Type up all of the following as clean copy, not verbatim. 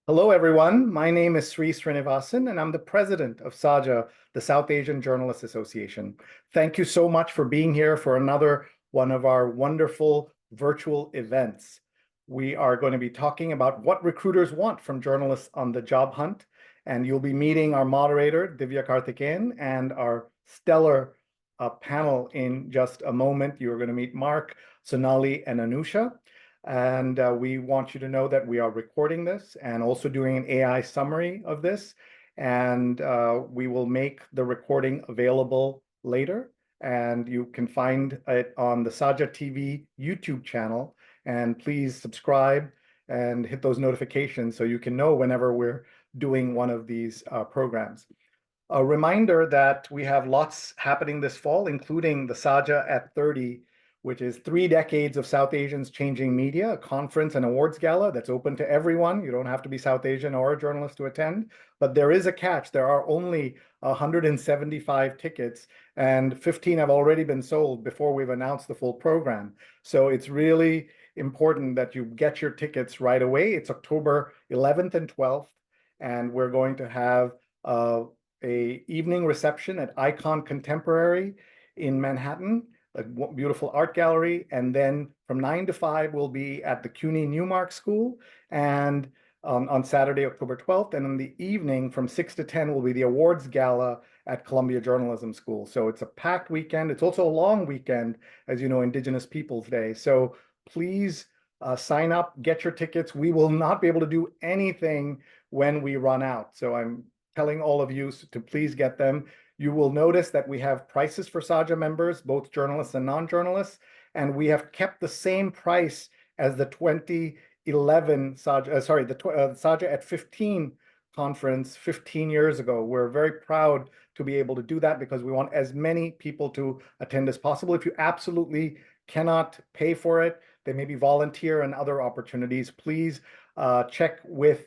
Hello, everyone. My name is Sri Srinivasan, and I'm the president of SAJA, the South Asian Journalists Association. Thank you so much for being here for another one of our wonderful virtual events. We are going to be talking about what recruiters want from journalists on the job hunt, and you'll be meeting our moderator, Divya Karthikeyan, and our stellar panel in just a moment. You're going to meet Marc, Sonali, and Anusha. And we want you to know that we are recording this and also doing an AI summary of this. And we will make the recording available later. And you can find it on the SAJA TV YouTube channel. And please subscribe and hit those notifications so you can know whenever we're doing one of these programs. A reminder that we have lots happening this fall, including the SAJA at 30, which is 3 decades of South Asians changing media, a conference and awards gala that's open to everyone. You don't have to be South Asian or a journalist to attend, but there is a catch. There are only 175 tickets, and 15 have already been sold before we've announced the full program. So it's really important that you get your tickets right away. It's October 11th and 12th, and we're going to have a evening reception at Icon Contemporary in Manhattan, a beautiful art gallery. And then from 9 to 5, we'll be at the CUNY Newmark School and on Saturday, October 12th. And in the evening from 6 to 10 will be the awards gala at Columbia Journalism School. So it's a packed weekend. It's also a long weekend, as you know, Indigenous Peoples Day. So please sign up, get your tickets. We will not be able to do anything when we run out. So I'm telling all of you to please get them. You will notice that we have prices for SAJA members, both journalists and non-journalists, and we have kept the same price as the 2011 SAJA, the SAJA at 15 conference 15 years ago. We're very proud to be able to do that because we want as many people to attend as possible. If you absolutely cannot pay for it, there may be volunteer and other opportunities. Please check with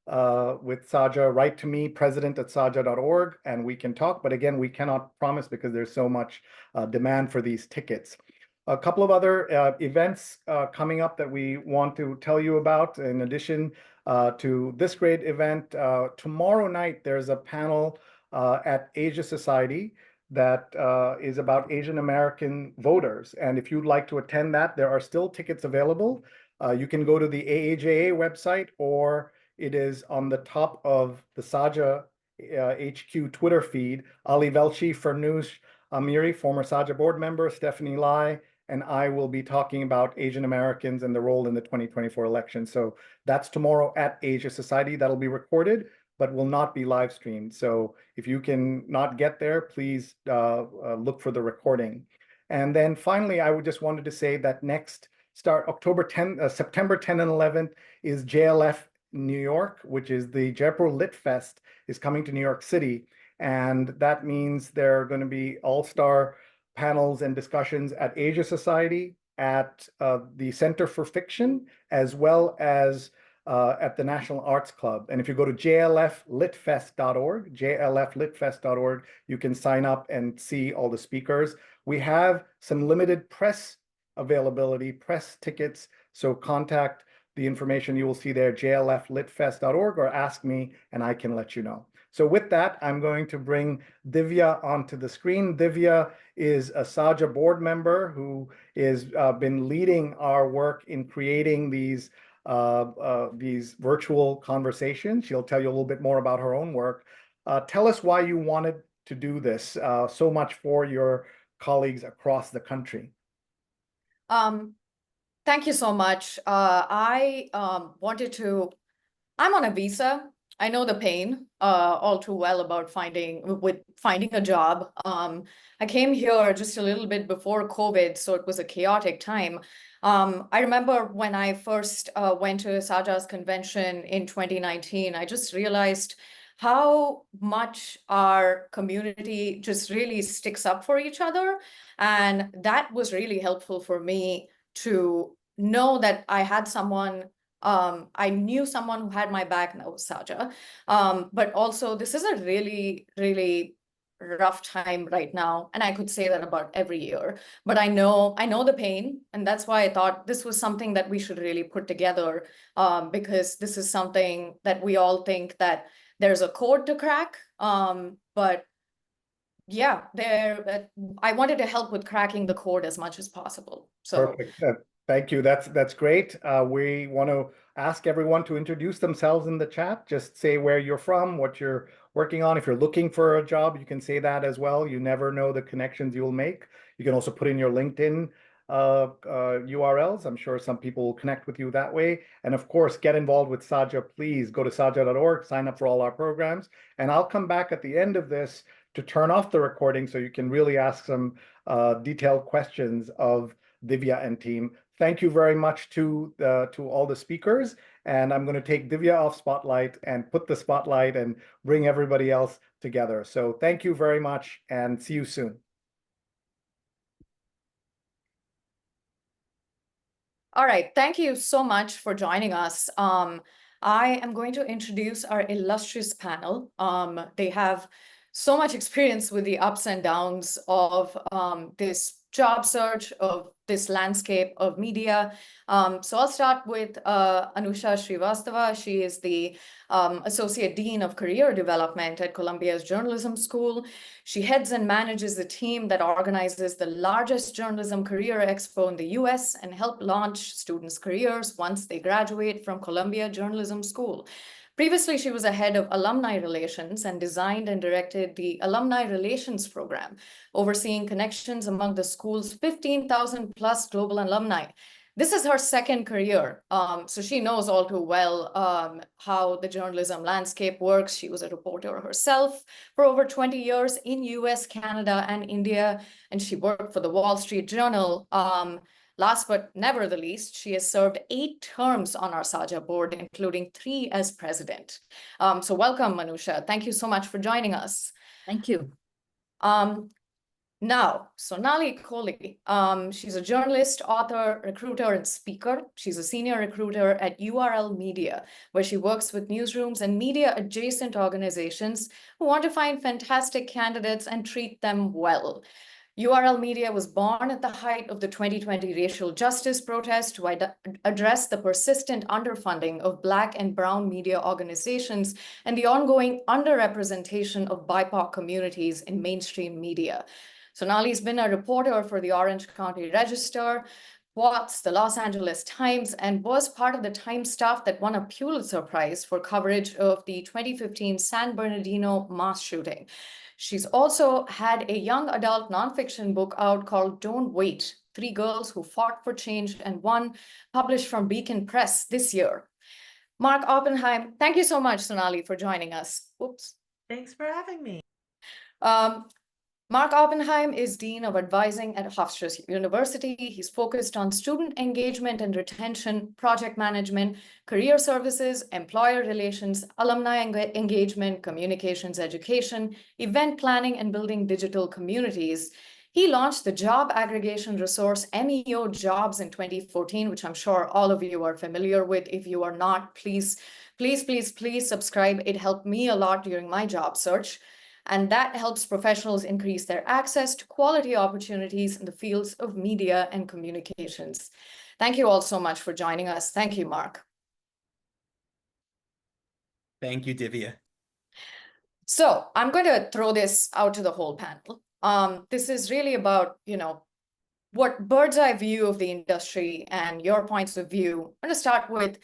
SAJA, write to me, president@saja.org, and we can talk. But again, we cannot promise because there's so much demand for these tickets. A couple of other events coming up that we want to tell you about in addition to this great event. Tomorrow night, there's a panel at Asia Society that is about Asian American voters. And if you'd like to attend that, there are still tickets available. You can go to the AAJA website, or it is on the top of the SAJA HQ Twitter feed. Ali Velchi, Farnoosh Amiri, former SAJA board member, Stephanie Lai, and I will be talking about Asian Americans and the role in the 2024 election. So that's tomorrow at Asia Society. That'll be recorded, but will not be live streamed. So if you can not get there, please look for the recording. And then finally, I would just wanted to say that next September 10 and 11th is JLF New York, which is the Jaipur Lit Fest, is coming to New York City. And that means there are going to be all-star panels and discussions at Asia Society, at the Center for Fiction, as well as at the National Arts Club. And if you go to jlflitfest.org, you can sign up and see all the speakers. We have some limited press availability, press tickets, so contact the information you will see there, jlflitfest.org, or ask me and I can let you know. So with that, I'm going to bring Divya onto the screen. Divya is a SAJA board member who has been leading our work in creating these virtual conversations. She'll tell you a little bit more about her own work. Tell us why you wanted to do this so much for your colleagues across the country. Thank you so much. I'm on a visa. I know the pain all too well about finding a job. I came here just a little bit before COVID, so it was a chaotic time. I remember when I first went to SAJA's convention in 2019, I just realized how much our community just really sticks up for each other. And that was really helpful for me to know that I had someone, I knew someone who had my back, and that was SAJA. But also, this is a really, really rough time right now, and I could say that about every year. But I know the pain, and that's why I thought this was something that we should really put together, because this is something that we all think that there's a code to crack, but yeah, I wanted to help with cracking the code as much as possible. So Perfect. Thank you. That's great. We want to ask everyone to introduce themselves in the chat. Just say where you're from, what you're working on. If you're looking for a job, you can say that as well. You never know the connections you will make. You can also put in your LinkedIn URLs. I'm sure some people will connect with you that way. And of course, get involved with SAJA. Please go to saja.org, sign up for all our programs. And I'll come back at the end of this to turn off the recording so you can really ask some detailed questions of Divya and team. Thank you very much to all the speakers. And I'm going to take Divya off spotlight and put the spotlight and bring everybody else together. So thank you very much and see you soon. all right, thank you so much for joining us. I am going to introduce our illustrious panel. They have so much experience with the ups and downs of this job search, of this landscape of media. So I'll start with Anusha Shrivastava. She is the Associate Dean of Career Development at Columbia's Journalism School. She heads and manages the team that organizes the largest journalism career expo in the US and help launch students' careers once they graduate from Columbia Journalism School. Previously, she was a head of alumni relations and designed and directed the Alumni Relations Program, overseeing connections among the school's 15,000 plus global alumni. This is her second career, so she knows all too well how the journalism landscape works. She was a reporter herself for over 20 years in US, Canada, and India, and she worked for the Wall Street Journal. Last but never the least, she has served 8 terms on our SAJA board, including 3 as president. So welcome, Anusha. Thank you so much for joining us. Thank you. Now, Sonali Kohli, she's a journalist, author, recruiter, and speaker. She's a senior recruiter at URL Media, where she works with newsrooms and media-adjacent organizations who want to find fantastic candidates and treat them well. URL Media was born at the height of the 2020 racial justice protest to address the persistent underfunding of Black and Brown media organizations and the ongoing underrepresentation of BIPOC communities in mainstream media. Sonali's been a reporter for the Orange County Register, Watts, the Los Angeles Times, and was part of the Times staff that won a Pulitzer Prize for coverage of the 2015 San Bernardino mass shooting. She's also had a young adult nonfiction book out called Don't Wait, 3 Girls Who Fought for Change and Won, published from Beacon Press this year. Marc Oppenheim, thank you so much, Sonali, for joining us. Oops. Thanks for having me. Marc Oppenheim is Dean of Advising at Hofstra University. He's focused on student engagement and retention, project management, career services, employer relations, alumni engagement, communications education, event planning, and building digital communities. He launched the job aggregation resource MEO Jobs in 2014, which I'm sure all of you are familiar with. If you are not, please subscribe. It helped me a lot during my job search. And that helps professionals increase their access to quality opportunities in the fields of media and communications. Thank you all so much for joining us. Thank you, Marc. Thank you, Divya. So I'm going to throw this out to the whole panel. This is really about, what bird's eye view of the industry and your points of view. I'm going to start with,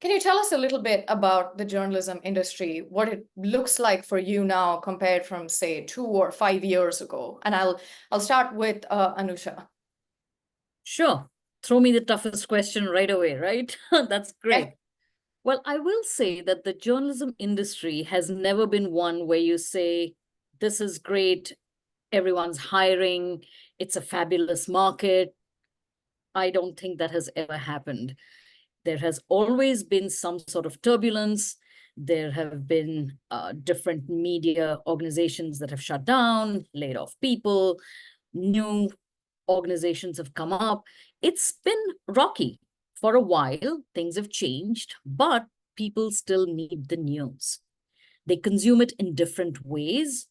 can you tell us a little bit about the journalism industry, what it looks like for you now compared from, say, 2 or 5 years ago? And I'll start with Anusha. Sure. Throw me the toughest question right away, right? That's great. Yeah. Well, I will say that the journalism industry has never been one where you say, this is great, everyone's hiring, it's a fabulous market. I don't think that has ever happened. There has always been some sort of turbulence. There have been different media organizations that have shut down, laid off people, new organizations have come up. It's been rocky for a while. Things have changed, but people still need the news. They consume it in different ways.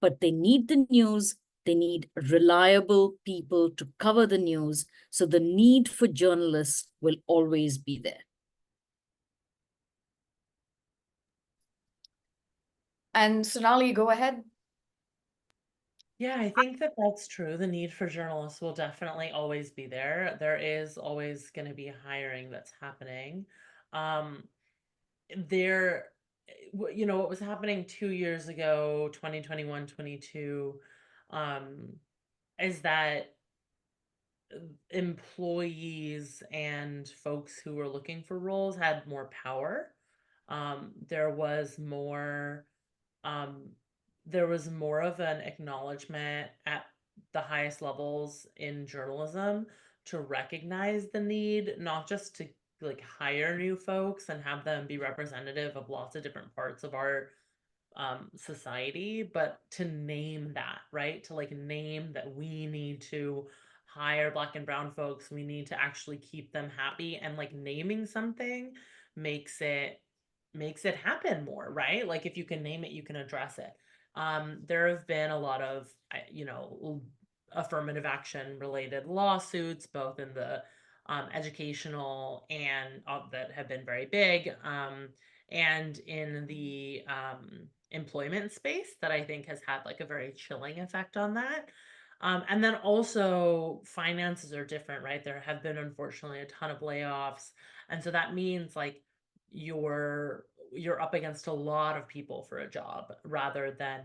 but they need the news. They need reliable people to cover the news. So the need for journalists will always be there. And Sonali, go ahead. Yeah, I think that that's true. The need for journalists will definitely always be there. There is always going to be hiring that's happening. Um, there, what was happening 2 years ago, 2021, 22, is that employees and folks who were looking for roles had more power. There was more um, there was more of an acknowledgement at the highest levels in journalism to recognize the need, not just to like hire new folks and have them be representative of lots of different parts of our society, but to name that, right? To like name that we need to hire Black and brown folks, we need to actually keep them happy, and like naming something makes it happen more, right? Like if you can name it, you can address it. There have been a lot of affirmative action related lawsuits, both in the educational and that have been very big, and in the employment space that I think has had like a very chilling effect on that. And then also finances are different, right? There have been unfortunately a ton of layoffs. And so that means like you're up against a lot of people for a job rather than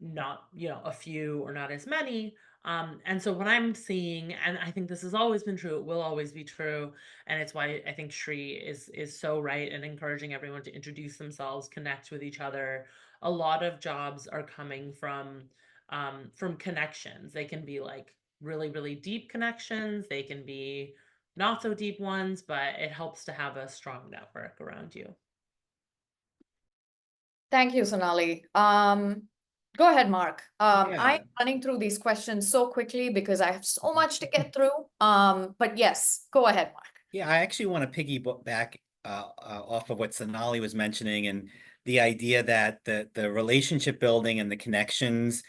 not, a few or not as many. And so what I'm seeing, and I think this has always been true, it will always be true, and it's why I think Shri is so right in encouraging everyone to introduce themselves, connect with each other. A lot of jobs are coming from connections. They can be like really, really deep connections. They can be not so deep ones, but it helps to have a strong network around you. Thank you, Sonali. Go ahead, Mark. Yeah. I'm running through these questions so quickly because I have so much to get through. But yes, go ahead, Mark. Yeah, I actually want to piggyback off of what Sonali was mentioning, and the idea that the relationship building and the connections.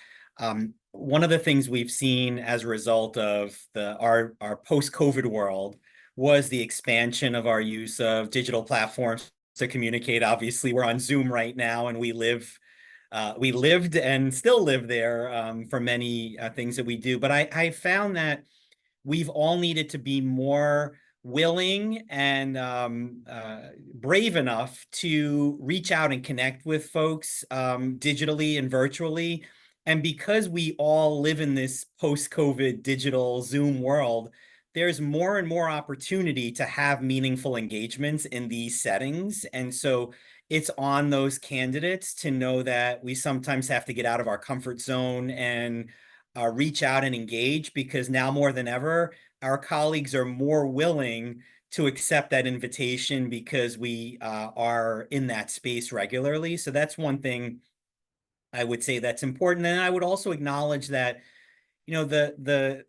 One of the things we've seen as a result of our post-COVID world was the expansion of our use of digital platforms to communicate. Obviously, we're on Zoom right now, and we lived and still live there for many things that we do. But I found that we've all needed to be more willing and brave enough to reach out and connect with folks digitally and virtually. And because we all live in this post-COVID digital Zoom world, there's more and more opportunity to have meaningful engagements in these settings. And so it's on those candidates to know that we sometimes have to get out of our comfort zone and reach out and engage, because now more than ever, our colleagues are more willing to accept that invitation because we are in that space regularly. So that's one thing I would say that's important. And I would also acknowledge that, the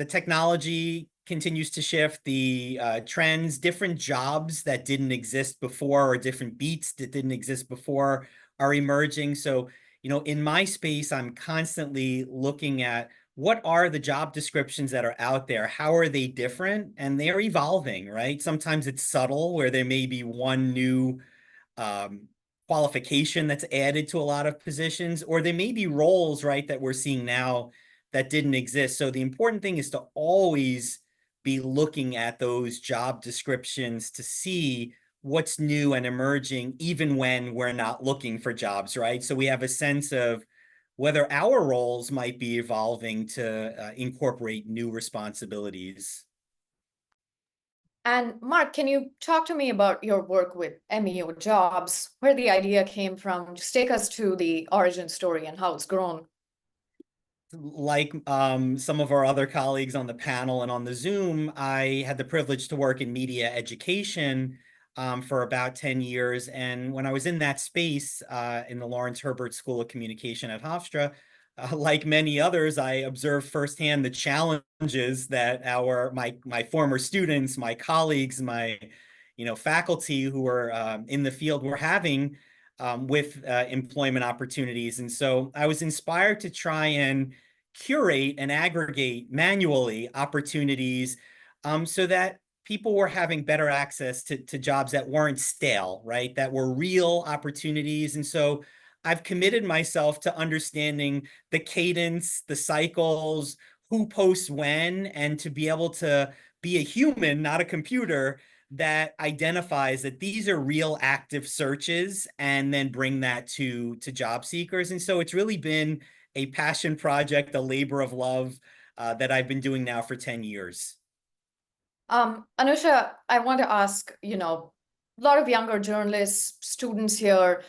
technology continues to shift, the trends, different jobs that didn't exist before, or different beats that didn't exist before are emerging. So, in my space, I'm constantly looking at what are the job descriptions that are out there? How are they different? And they're evolving, right? Sometimes it's subtle, where there may be one new qualification that's added to a lot of positions, or there may be roles, right, that we're seeing now that didn't exist. So the important thing is to always be looking at those job descriptions to see what's new and emerging, even when we're not looking for jobs, right? So we have a sense of whether our roles might be evolving to incorporate new responsibilities. And Mark, can you talk to me about your work with MEO Jobs, where the idea came from? Just take us to the origin story and how it's grown. Like some of our other colleagues on the panel and on the Zoom, I had the privilege to work in media education for about 10 years. And when I was in that space in the Lawrence Herbert School of Communication at Hofstra, like many others, I observed firsthand the challenges that my former students, my colleagues, my faculty who were in the field were having with employment opportunities. And so I was inspired to try and curate and aggregate manually opportunities so that people were having better access to jobs that weren't stale, right? That were real opportunities. And so I've committed myself to understanding the cadence, the cycles, who posts when, and to be able to be a human, not a computer, that identifies that these are real active searches and then bring that to job seekers. And so it's really been a passion project, a labor of love that I've been doing now for 10 years. Anusha, I want to ask, a lot of younger journalists, students here,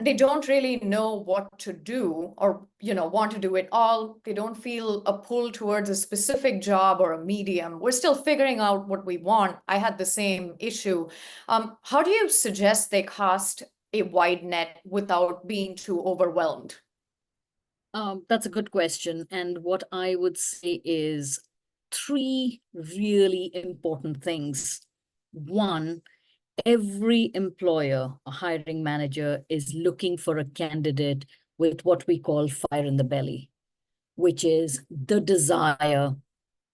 they don't really know what to do or, want to do it all. They don't feel a pull towards a specific job or a medium. We're still figuring out what we want. I had the same issue. How do you suggest they cast a wide net without being too overwhelmed? That's a good question. And what I would say is 3 really important things. One, every employer, a hiring manager, is looking for a candidate with what we call fire in the belly, which is the desire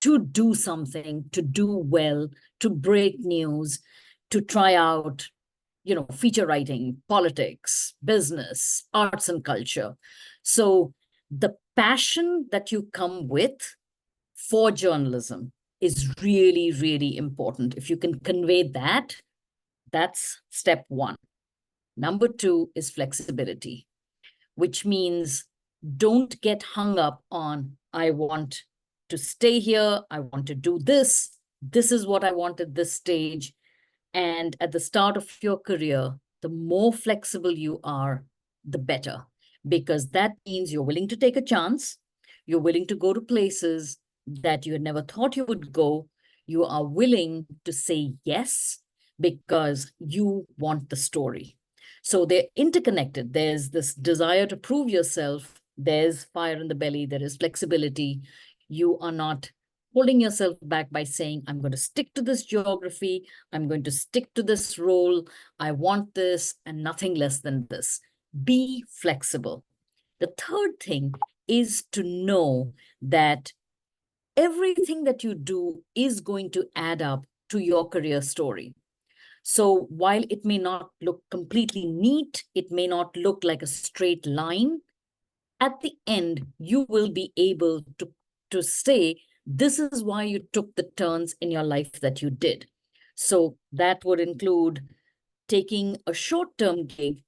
to do something, to do well, to break news, to try out, feature writing, politics, business, arts and culture. So the passion that you come with for journalism is really, really important. If you can convey that, that's step 1. Number 2 is flexibility, which means don't get hung up on, I want to stay here, I want to do this, this is what I want at this stage. And at the start of your career, the more flexible you are, the better, because that means you're willing to take a chance, you're willing to go to places that you had never thought you would go, you are willing to say yes, because you want the story. So they're interconnected. There's this desire to prove yourself. There's fire in the belly. There is flexibility. You are not holding yourself back by saying, I'm going to stick to this geography. I'm going to stick to this role. I want this and nothing less than this. Be flexible. The third thing is to know that everything that you do is going to add up to your career story. So while it may not look completely neat, it may not look like a straight line, at the end, you will be able to say, this is why you took the turns in your life that you did. So that would include taking a short-term gig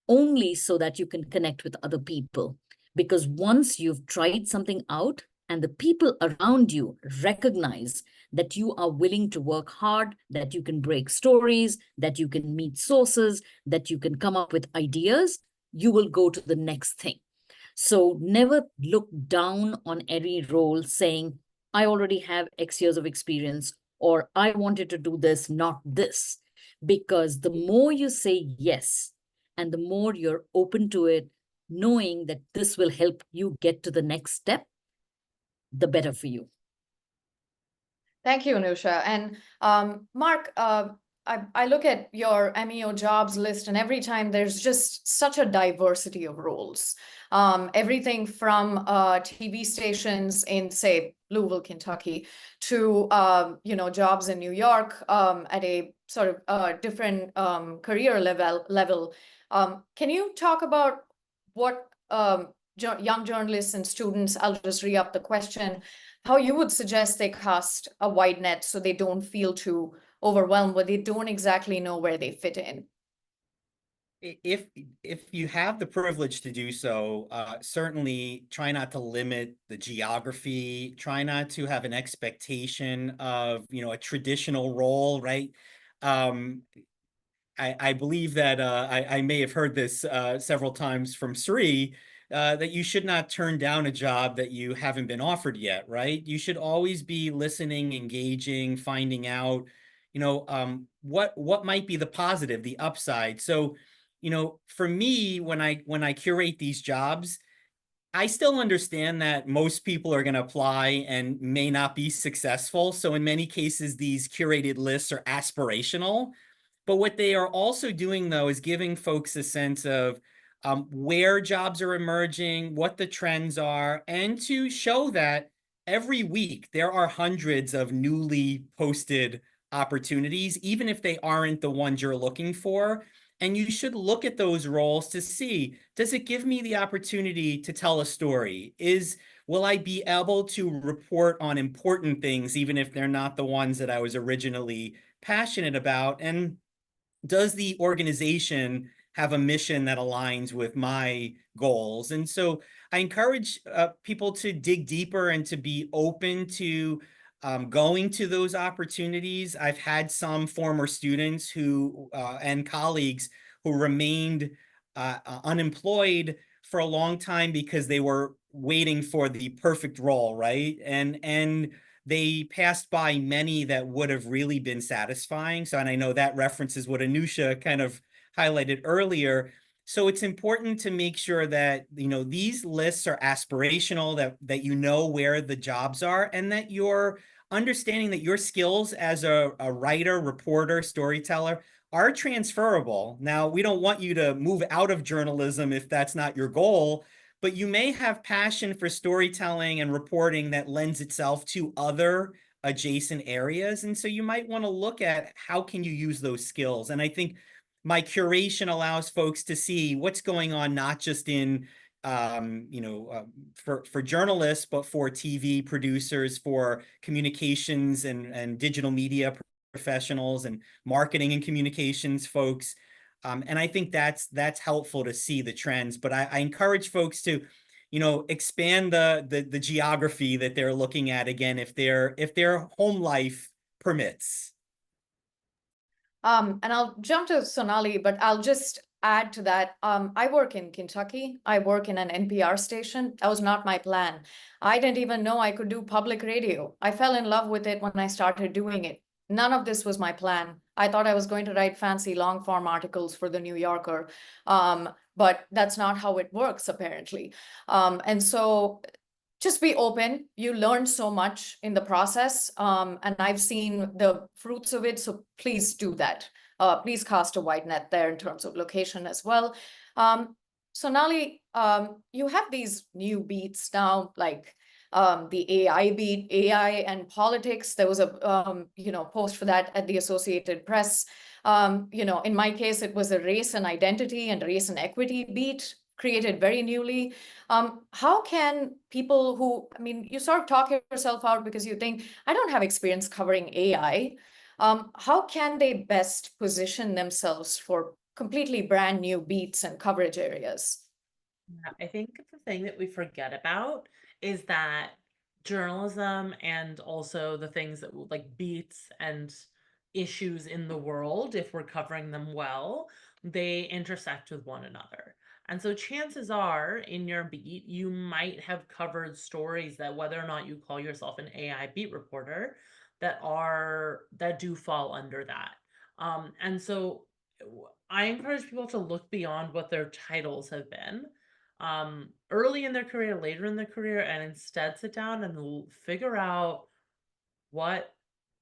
only so that you can connect with other people. Because once you've tried something out and the people around you recognize that you are willing to work hard, that you can break stories, that you can meet sources, that you can come up with ideas, you will go to the next thing. So never look down on any role saying, I already have X years of experience, or I wanted to do this, not this. Because the more you say yes, and the more you're open to it, knowing that this will help you get to the next step, the better for you. Thank you, Anusha. And Marc, I look at your MEO jobs list, and every time there's just such a diversity of roles. Everything from TV stations in, say, Louisville, Kentucky, to jobs in New York at a sort of different career level. Can you talk about what young journalists and students, I'll just re-up the question, how you would suggest they cast a wide net so they don't feel too overwhelmed, where they don't exactly know where they fit in? If you have the privilege to do so, certainly try not to limit the geography, try not to have an expectation of, a traditional role, right? I believe that I may have heard this several times from Sri, that you should not turn down a job that you haven't been offered yet, right? You should always be listening, engaging, finding out, what might be the positive, the upside. So, for me, when I curate these jobs, I still understand that most people are going to apply and may not be successful. So in many cases, these curated lists are aspirational. But what they are also doing, though, is giving folks a sense of where jobs are emerging, what the trends are, and to show that every week there are hundreds of newly posted opportunities, even if they aren't the ones you're looking for. And you should look at those roles to see, does it give me the opportunity to tell a story? Will I be able to report on important things, even if they're not the ones that I was originally passionate about? And does the organization have a mission that aligns with my goals? And so I encourage people to dig deeper and to be open to going to those opportunities. I've had some former students who and colleagues who remained unemployed for a long time because they were waiting for the perfect role, right? And they passed by many that would have really been satisfying. So, and I know that references what Anusha kind of highlighted earlier. So it's important to make sure that, these lists are aspirational, that you know where the jobs are, and that you're understanding that your skills as a writer, reporter, storyteller are transferable. Now, we don't want you to move out of journalism if that's not your goal, but you may have passion for storytelling and reporting that lends itself to other adjacent areas. And so you might want to look at how can you use those skills. And I think my curation allows folks to see what's going on, not just in for journalists, but for TV producers, for communications and digital media professionals, and marketing and communications folks. And I think that's helpful to see the trends. But I encourage folks to, expand the geography that they're looking at again, if their home life permits. And I'll jump to Sonali, but I'll just add to that. I work in Kentucky. I work in an NPR station. That was not my plan. I didn't even know I could do public radio. I fell in love with it when I started doing it. None of this was my plan. I thought I was going to write fancy long form articles for the New Yorker. But that's not how it works, apparently. And so just be open. You learn so much in the process. And I've seen the fruits of it. So please do that. Please cast a wide net there in terms of location as well. Sonali, you have these new beats now, like the AI beat, AI and politics. There was a post for that at the Associated Press. In my case, it was a race and identity and race and equity beat, created very newly. How can people who, you sort of talk yourself out because you think, I don't have experience covering AI. How can they best position themselves for completely brand new beats and coverage areas? I think the thing that we forget about is that journalism, and also the things that like beats and issues in the world, if we're covering them well, they intersect with one another. And so chances are in your beat, you might have covered stories that, whether or not you call yourself an AI beat reporter, that do fall under that. And so I encourage people to look beyond what their titles have been early in their career, later in their career, and instead sit down and figure out, what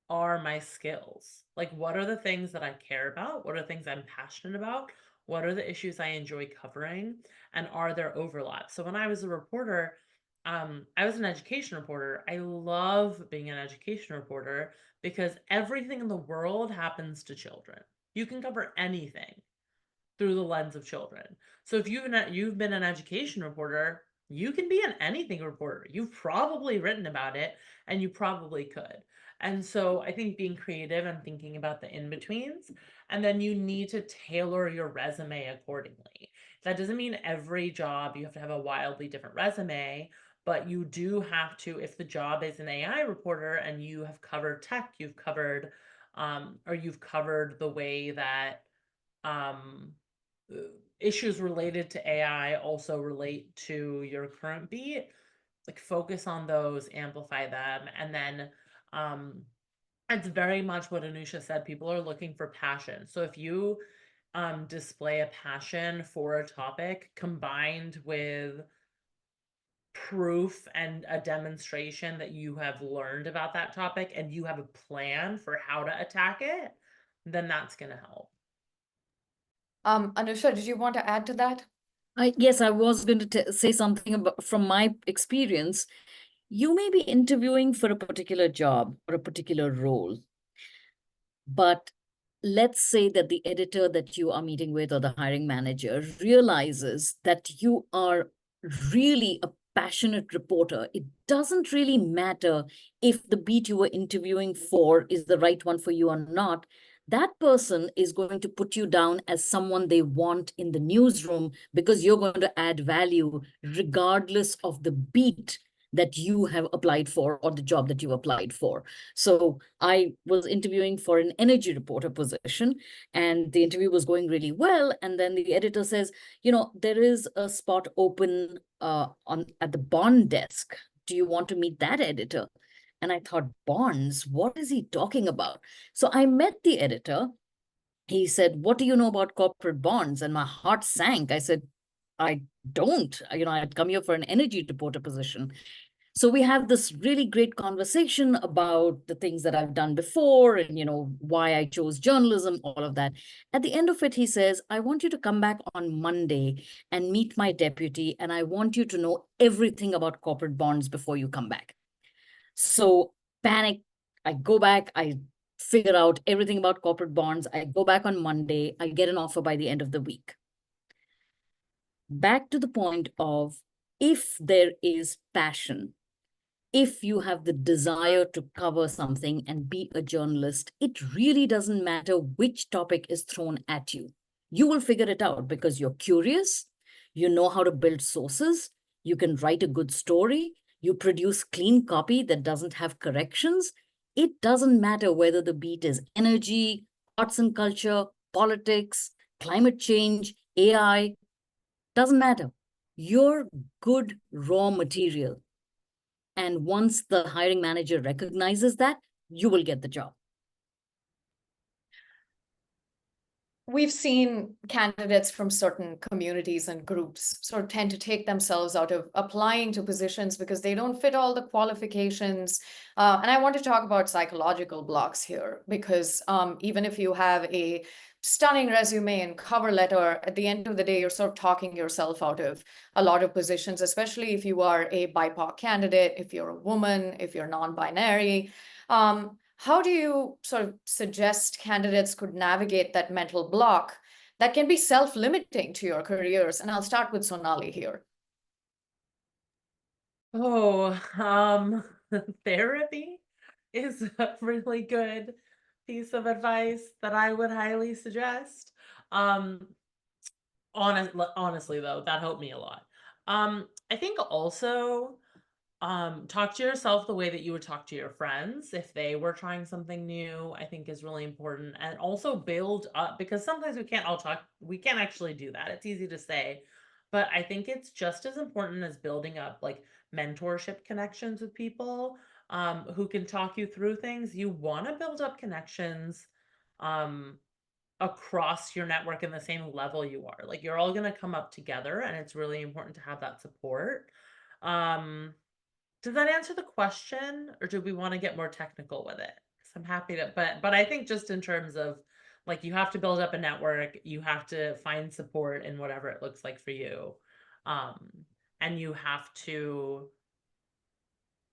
are my skills? Like, what are the things that I care about? What are the things I'm passionate about? What are the issues I enjoy covering? And are there overlaps? So when I was a reporter, I was an education reporter. I love being an education reporter because everything in the world happens to children. You can cover anything through the lens of children. So if you've been an education reporter, you can be an anything reporter. You've probably written about it, and you probably could. And so I think being creative and thinking about the in-betweens, and then you need to tailor your resume accordingly. That doesn't mean every job you have to have a wildly different resume, but you do have to, if the job is an AI reporter and you have covered tech, you've covered the way that issues related to AI also relate to your current beat, like focus on those, amplify them. And then it's very much what Anusha said, people are looking for passion. So if you display a passion for a topic combined with proof and a demonstration that you have learned about that topic and you have a plan for how to attack it, then that's going to help. Anusha, did you want to add to that? Yes, I was going to say something about from my experience. You may be interviewing for a particular job or a particular role, but let's say that the editor that you are meeting with or the hiring manager realizes that you are really a passionate reporter. It doesn't really matter if the beat you were interviewing for is the right one for you or not. That person is going to put you down as someone they want in the newsroom because you're going to add value regardless of the beat that you have applied for or the job that you applied for. So I was interviewing for an energy reporter position, and the interview was going really well. And then the editor says, there is a spot open at the bond desk. Do you want to meet that editor? And I thought, bonds, what is he talking about? So I met the editor. He said, what do you know about corporate bonds? And my heart sank. I said, I don't. I'd come here for an energy reporter position. So we have this really great conversation about the things that I've done before and, why I chose journalism, all of that. At the end of it, he says, I want you to come back on Monday and meet my deputy, and I want you to know everything about corporate bonds before you come back. So panic, I go back, I figure out everything about corporate bonds. I go back on Monday, I get an offer by the end of the week. Back to the point of, if there is passion, if you have the desire to cover something and be a journalist, it really doesn't matter which topic is thrown at you. You will figure it out because you're curious, you know how to build sources, you can write a good story, you produce clean copy that doesn't have corrections. It doesn't matter whether the beat is energy, arts and culture, politics, climate change, AI, doesn't matter. You're good raw material. And once the hiring manager recognizes that, you will get the job. We've seen candidates from certain communities and groups sort of tend to take themselves out of applying to positions because they don't fit all the qualifications. And I want to talk about psychological blocks here, because even if you have a stunning resume and cover letter, at the end of the day, you're sort of talking yourself out of a lot of positions, especially if you are a BIPOC candidate, if you're a woman, if you're non-binary. How do you sort of suggest candidates could navigate that mental block that can be self-limiting to your careers? And I'll start with Sonali here. Oh, therapy is a really good piece of advice that I would highly suggest. Honestly though, that helped me a lot. I think also talk to yourself the way that you would talk to your friends if they were trying something new, I think is really important. And also build up, because sometimes we can't actually do that. It's easy to say, but I think it's just as important as building up like mentorship connections with people who can talk you through things. You want to build up connections across your network in the same level you are. Like you're all going to come up together, and it's really important to have that support. Does that answer the question, or do we want to get more technical with it? Because I'm happy to, but I think just in terms of like, you have to build up a network, you have to find support in whatever it looks like for you. And you have to,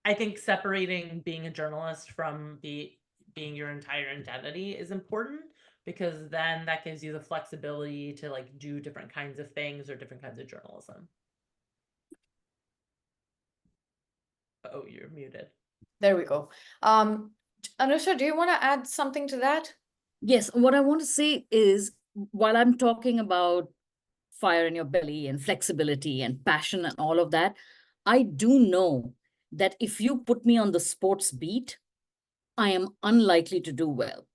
I think separating being a journalist from being your entire identity is important, because then that gives you the flexibility to like do different kinds of things or different kinds of journalism. Oh, you're muted. There we go. Anusha, do you want to add something to that? Yes, what I want to say is, while I'm talking about fire in your belly and flexibility and passion and all of that, I do know that if you put me on the sports beat, I am unlikely to do well.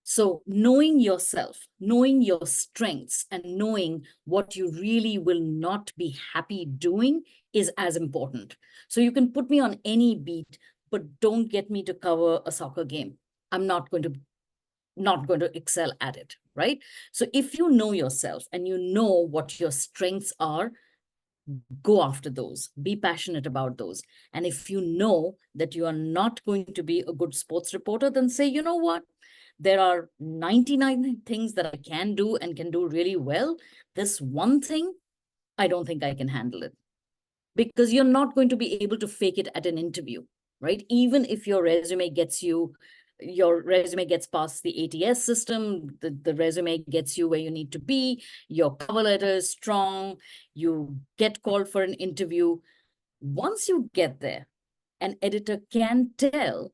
So knowing yourself, knowing your strengths, and knowing what you really will not be happy doing is as important. So you can put me on any beat, but don't get me to cover a soccer game. I'm not going to excel at it, right? So if you know yourself and you know what your strengths are, go after those, be passionate about those. And if you know that you are not going to be a good sports reporter, then say, you know what, There are 99 things that I can do and can do really well. This one thing, I don't think I can handle it. Because you're not going to be able to fake it at an interview, right? Even if your resume gets past the ATS system, the resume gets you where you need to be, your cover letter is strong, you get called for an interview. Once you get there, an editor can tell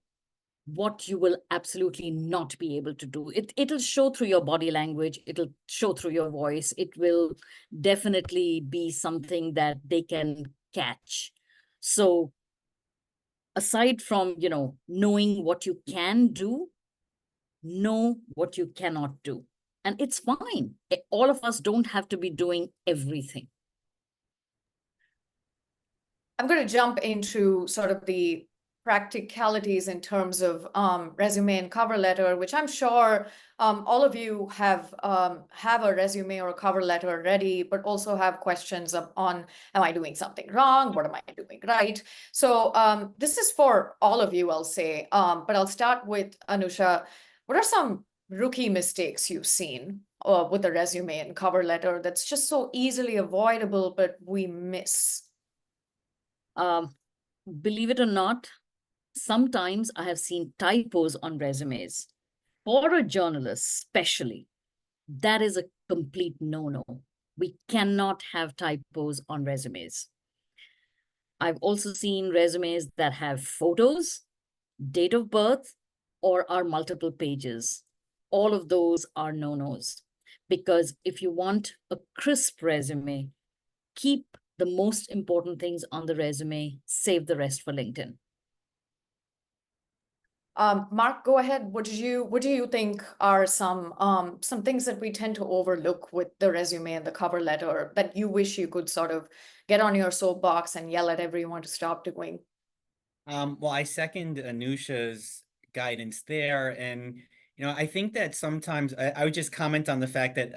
what you will absolutely not be able to do. It'll show through your body language, it'll show through your voice, it will definitely be something that they can catch. So aside from, knowing what you can do, know what you cannot do. And it's fine. All of us don't have to be doing everything. I'm going to jump into sort of the practicalities in terms of resume and cover letter, which I'm sure all of you have a resume or a cover letter ready, but also have questions on, am I doing something wrong? What am I doing right? So this is for all of you, I'll say, but I'll start with Anusha. What are some rookie mistakes you've seen with the resume and cover letter that's just so easily avoidable, but we miss? Believe it or not, sometimes I have seen typos on resumes. For a journalist, especially, that is a complete no-no. We cannot have typos on resumes. I've also seen resumes that have photos, date of birth, or are multiple pages. All of those are no-nos. Because if you want a crisp resume, keep the most important things on the resume, save the rest for LinkedIn. Marc, go ahead. What do you think are some things that we tend to overlook with the resume and the cover letter that you wish you could sort of get on your soapbox and yell at everyone to stop doing? Well, I second Anusha's guidance there. And, I think that sometimes I would just comment on the fact that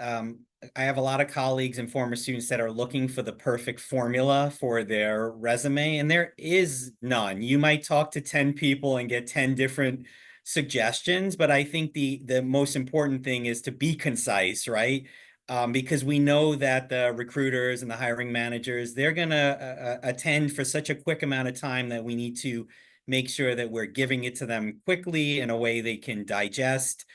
I have a lot of colleagues and former students that are looking for the perfect formula for their resume, and there is none. You might talk to 10 people and get 10 different suggestions, but I think the most important thing is to be concise, right? Because we know that the recruiters and the hiring managers, they're going to attend for such a quick amount of time that we need to make sure that we're giving it to them quickly in a way they can digest.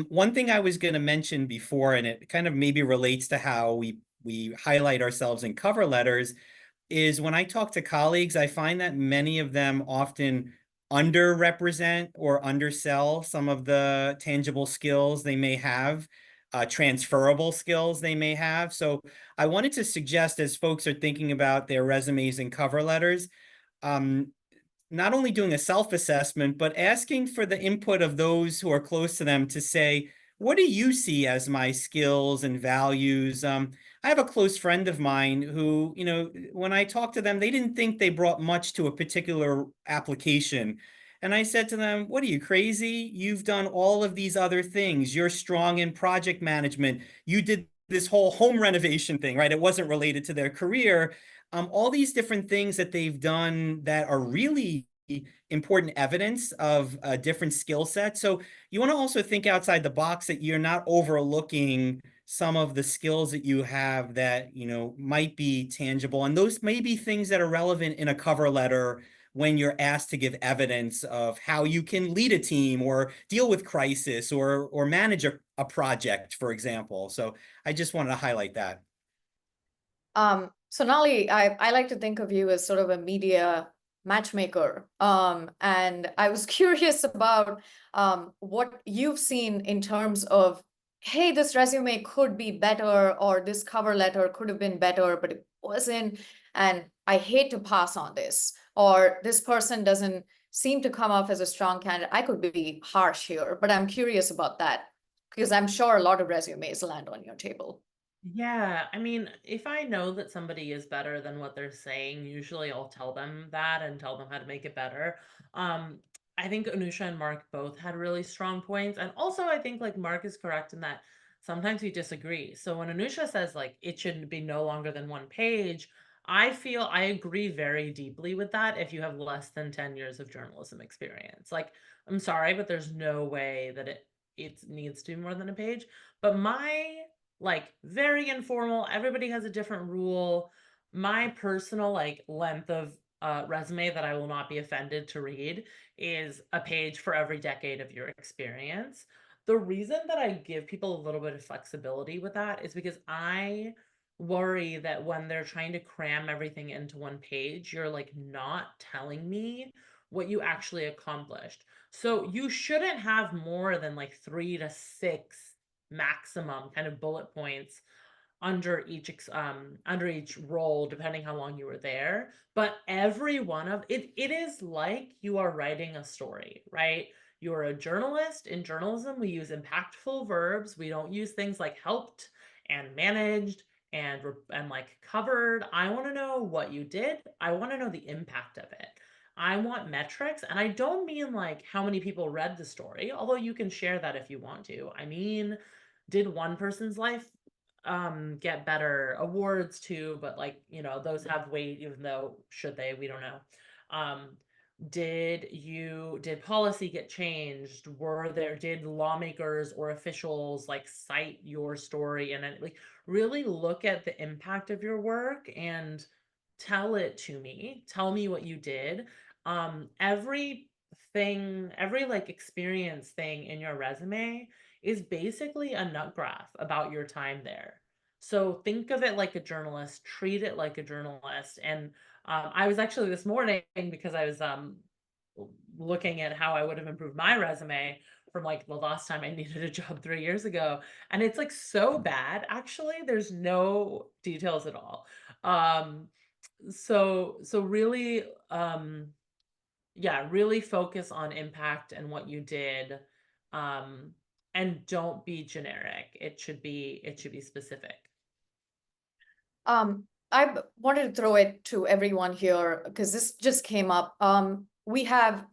One thing I was going to mention before, and it kind of maybe relates to how we highlight ourselves in cover letters, is when I talk to colleagues, I find that many of them often underrepresent or undersell some of the tangible skills they may have, transferable skills they may have. So I wanted to suggest, as folks are thinking about their resumes and cover letters, not only doing a self-assessment, but asking for the input of those who are close to them to say, what do you see as my skills and values? I have a close friend of mine who, when I talked to them, they didn't think they brought much to a particular application. And I said to them, what are you, crazy? You've done all of these other things. You're strong in project management. You did this whole home renovation thing, right? It wasn't related to their career. All these different things that they've done that are really important evidence of a different skill set. So you want to also think outside the box, that you're not overlooking some of the skills that you have that, might be tangible. And those may be things that are relevant in a cover letter when you're asked to give evidence of how you can lead a team or deal with crisis or manage a project, for example. So I just wanted to highlight that. Sonali, I like to think of you as sort of a media matchmaker. And I was curious about what you've seen in terms of, hey, this resume could be better, or this cover letter could have been better, but it wasn't. And I hate to pass on this, or this person doesn't seem to come off as a strong candidate. I could be harsh here, but I'm curious about that because I'm sure a lot of resumes land on your table. Yeah, I mean, if I know that somebody is better than what they're saying, usually I'll tell them that and tell them how to make it better. I think Anusha and Marc both had really strong points. And also I think like Marc is correct in that sometimes we disagree. So when Anusha says like it shouldn't be no longer than one page, I feel I agree very deeply with that if you have less than 10 years of journalism experience. Like, I'm sorry, but there's no way that it needs to be more than a page. But my like very informal, everybody has a different rule. My personal like length of resume that I will not be offended to read is a page for every decade of your experience. The reason that I give people a little bit of flexibility with that is because I worry that when they're trying to cram everything into one page, you're like not telling me what you actually accomplished. So you shouldn't have more than like 3 to 6 maximum kind of bullet points under each role, depending how long you were there. But every one of it is like you are writing a story, right? You're a journalist. In journalism, we use impactful verbs. We don't use things like helped and managed and like covered. I want to know what you did. I want to know the impact of it. I want metrics, and I don't mean like how many people read the story, although you can share that if you want to. I mean, did one person's life get better? Awards too, but like, you know, those have weight, even though should they, we don't know. Did policy get changed? Did lawmakers or officials like cite your story? And like really look at the impact of your work and tell it to me. Tell me what you did. Every like experience thing in your resume is basically a nut graph about your time there. So think of it like a journalist, treat it like a journalist. And I was actually this morning, because I was looking at how I would have improved my resume from like the last time I needed a job 3 years ago. And it's like so bad, actually. There's no details at all. So really, yeah, really focus on impact and what you did. And don't be generic. It should be specific. I wanted to throw it to everyone here because this just came up. We have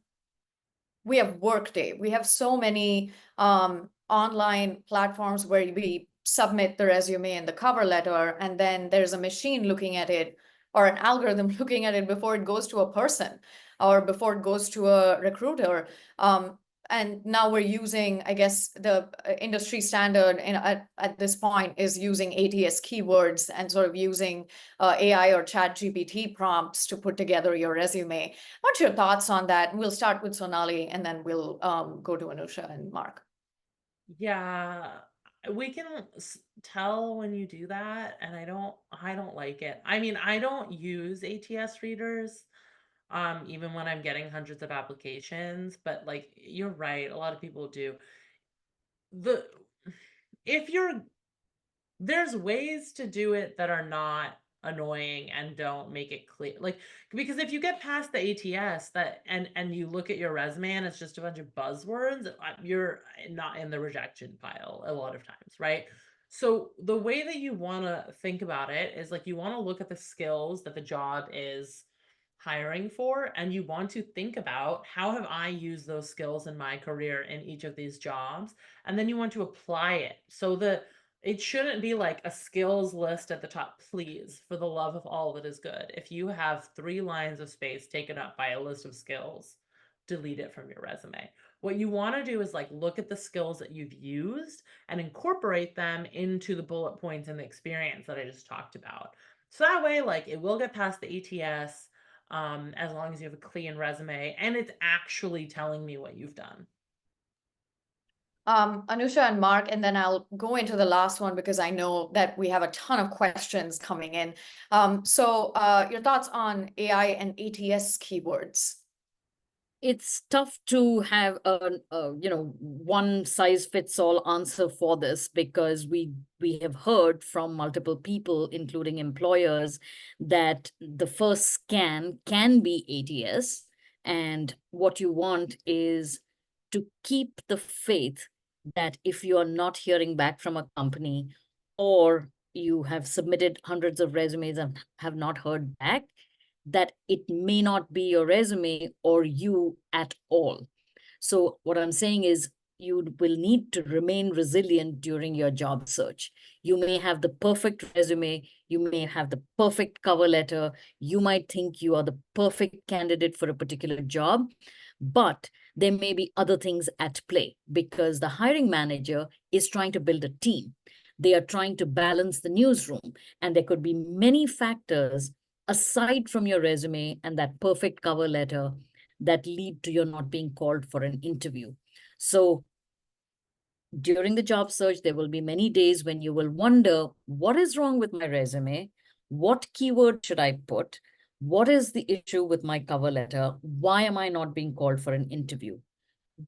Workday. We have so many online platforms where we submit the resume and the cover letter, and then there's a machine looking at it or an algorithm looking at it before it goes to a person or before it goes to a recruiter. And now we're using, I guess, the industry standard at this point is using ATS keywords and sort of using AI or chat GPT prompts to put together your resume. What's your thoughts on that? We'll start with Sonali and then we'll go to Anusha and Marc. Yeah, we can tell when you do that, and I don't like it. I mean, I don't use ATS readers even when I'm getting hundreds of applications, but like you're right, a lot of people do. There's ways to do it that are not annoying and don't make it clear, like, because if you get past the ATS and you look at your resume and it's just a bunch of buzzwords, you're not in the rejection pile a lot of times, right? So the way that you want to think about it is like you want to look at the skills that the job is hiring for, and you want to think about how have I used those skills in my career in each of these jobs, and then you want to apply it. So it shouldn't be like a skills list at the top. Please, for the love of all that is good, if you have 3 lines of space taken up by a list of skills, delete it from your resume. What you want to do is like look at the skills that you've used and incorporate them into the bullet points and the experience that I just talked about. So that way, like, it will get past the ATS as long as you have a clean resume and it's actually telling me what you've done. Anusha and Marc, and then I'll go into the last one because I know that we have a ton of questions coming in. So your thoughts on AI and ATS keywords? It's tough to have a one size fits all answer for this, because we have heard from multiple people, including employers, that the first scan can be ATS, and what you want is to keep the faith that if you are not hearing back from a company, or you have submitted hundreds of resumes and have not heard back, that it may not be your resume or you at all. So what I'm saying is you will need to remain resilient during your job search. You may have the perfect resume, you may have the perfect cover letter, you might think you are the perfect candidate for a particular job, But there may be other things at play because the hiring manager is trying to build a team. They are trying to balance the newsroom, and there could be many factors aside from your resume and that perfect cover letter that lead to your not being called for an interview. So during the job search, there will be many days when you will wonder, what is wrong with my resume? What keyword should I put? What is the issue with my cover letter? Why am I not being called for an interview?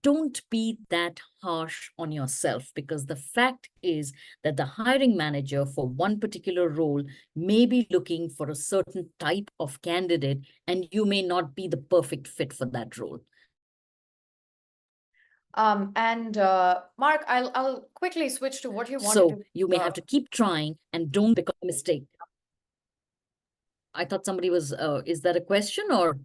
Don't be that harsh on yourself, because the fact is that the hiring manager for one particular role may be looking for a certain type of candidate, and you may not be the perfect fit for that role. Marc, I'll quickly switch to what you wanted So to. you may have to keep trying and don't become a mistake. I thought somebody was, is that a question or?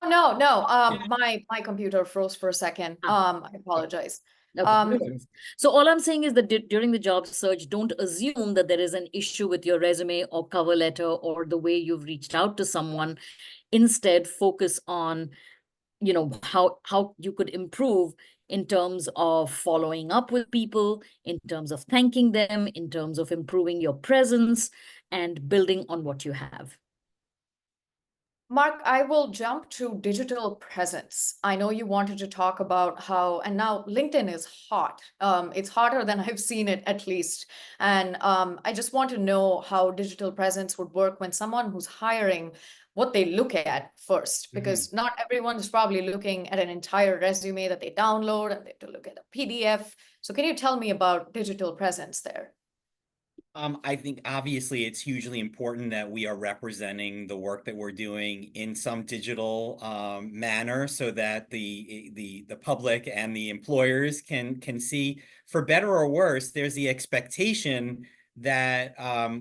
No, my computer froze for a second. I apologize. Okay. So all I'm saying is that during the job search, don't assume that there is an issue with your resume or cover letter or the way you've reached out to someone. Instead, focus on, you know, how you could improve in terms of following up with people, in terms of thanking them, in terms of improving your presence and building on what you have. Marc, I will jump to digital presence. I know you wanted to talk about how, and now LinkedIn is hot. It's hotter than I've seen it, at least. And I just want to know how digital presence would work when someone who's hiring, what they look at first, because not everyone is probably looking at an entire resume that they download, and they have to look at a PDF. So can you tell me about digital presence there? I think obviously it's hugely important that we are representing the work that we're doing in some digital manner, so that the public and the employers can see. For better or worse, there's the expectation that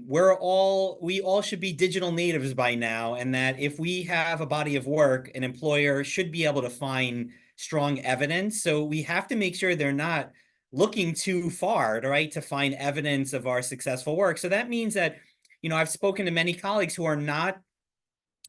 we all should be digital natives by now, and that if we have a body of work, an employer should be able to find strong evidence. So we have to make sure they're not looking too far, right, to find evidence of our successful work. So that means that, you know, I've spoken to many colleagues who are not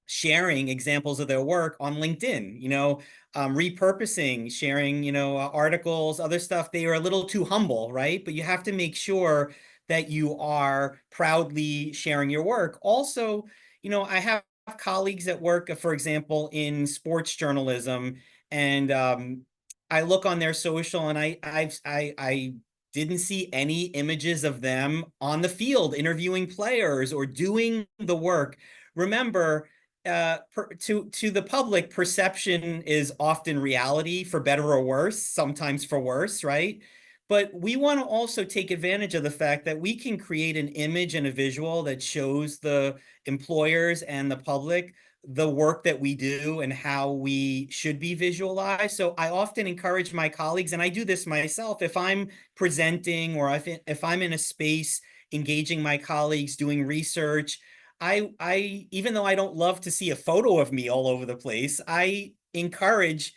sharing examples of their work on LinkedIn, you know, repurposing, sharing, you know, articles, other stuff. They are a little too humble, right? But you have to make sure that you are proudly sharing your work. Also, you know, I have colleagues that work, for example, in sports journalism, and I look on their social, and I didn't see any images of them on the field interviewing players or doing the work. Remember, to the public, perception is often reality, for better or worse, sometimes for worse, right? But we want to also take advantage of the fact that we can create an image and a visual that shows the employers and the public the work that we do and how we should be visualized. So I often encourage my colleagues, and I do this myself, if I'm presenting or if I'm in a space engaging my colleagues, doing research, I even though I don't love to see a photo of me all over the place, I encourage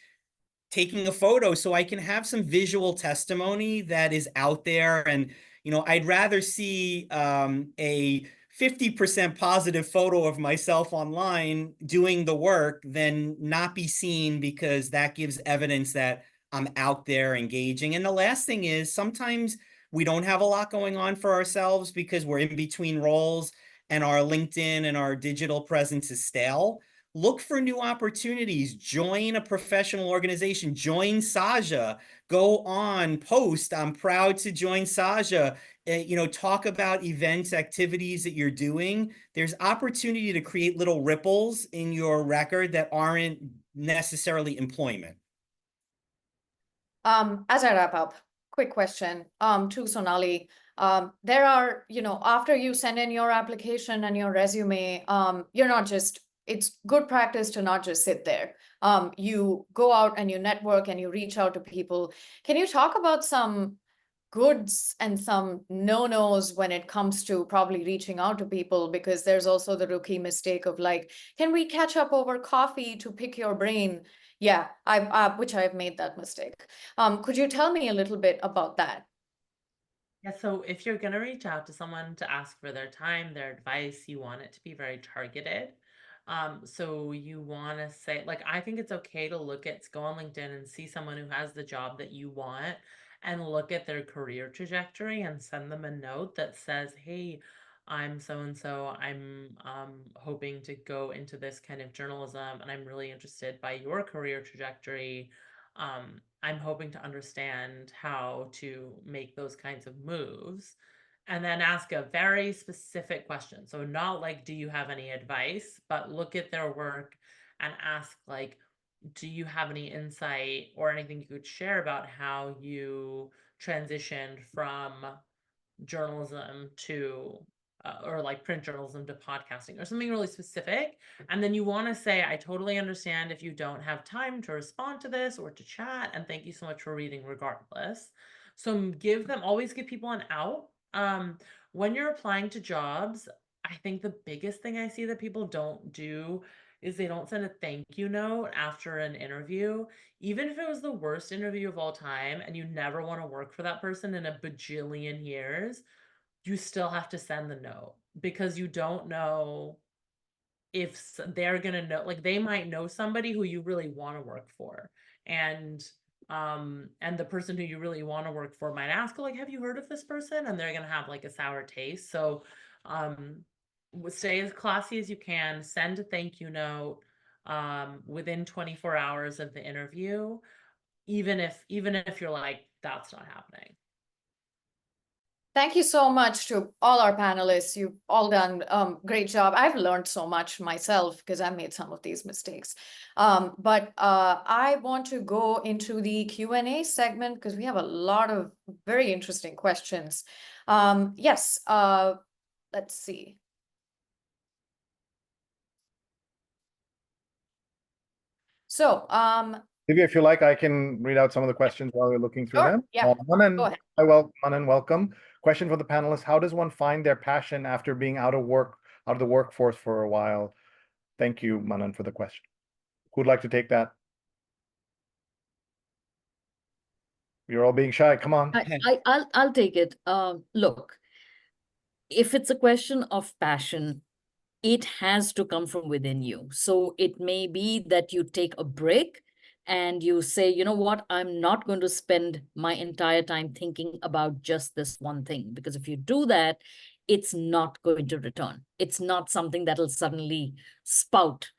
taking a photo so I can have some visual testimony that is out there. And, you know, I'd rather see a 50% positive photo of myself online doing the work than not be seen, because that gives evidence that I'm out there engaging. And the last thing is, sometimes we don't have a lot going on for ourselves because we're in between roles and our LinkedIn and our digital presence is stale. Look for new opportunities, join a professional organization, join SAJA, go on, post, I'm proud to join SAJA, you know, talk about events, activities that you're doing. There's opportunity to create little ripples in your record that aren't necessarily employment. As I wrap up, quick question to Sonali. There are, you know, after you send in your application and your resume, you're not just, it's good practice to not just sit there. You go out and you network and you reach out to people. Can you talk about some goods and some no-nos when it comes to probably reaching out to people? Because there's also the rookie mistake of like, can we catch up over coffee to pick your brain? Yeah, which I've made that mistake. Could you tell me a little bit about that? Yeah, so if you're going to reach out to someone to ask for their time, their advice, you want it to be very targeted. So you want to say, like, I think it's okay to go on LinkedIn and see someone who has the job that you want and look at their career trajectory and send them a note that says, hey, I'm so and so. I'm hoping to go into this kind of journalism, and I'm really interested by your career trajectory. I'm hoping to understand how to make those kinds of moves, and then ask a very specific question. So not like, do you have any advice, but look at their work and ask, like, do you have any insight or anything you could share about how you transitioned from journalism to or like print journalism to podcasting or something really specific. And then you want to say, I totally understand if you don't have time to respond to this or to chat, and thank you so much for reading regardless. So always give people an out. When you're applying to jobs, I think the biggest thing I see that people don't do is they don't send a thank you note after an interview. Even if it was the worst interview of all time and you never want to work for that person in a bajillion years, you still have to send the note, because you don't know if they're going to know, like, they might know somebody who you really want to work for. And the person who you really want to work for might ask, like, have you heard of this person? And they're going to have like a sour taste. So stay as classy as you can, send a thank you note within 24 hours of the interview, even if you're like, that's not happening. Thank you so much to all our panelists. You've all done great job. I've learned so much myself because I made some of these mistakes. But I want to go into the Q&A segment because we have a lot of very interesting questions. Yes, let's see. So, Divya, if you like, I can read out some of the questions while we're looking through sure, them. yeah, Manan, go ahead. Manan, welcome. Question for the panelists: how does one find their passion after being out of the workforce for a while? Thank you, Manan, for the question. Who'd like to take that? You're all being shy. Come on. I'll take it. Look, if it's a question of passion, it has to come from within you. So it may be that you take a break and you say, you know what, I'm not going to spend my entire time thinking about just this one thing. Because if you do that, it's not going to return. It's not something that'll suddenly spout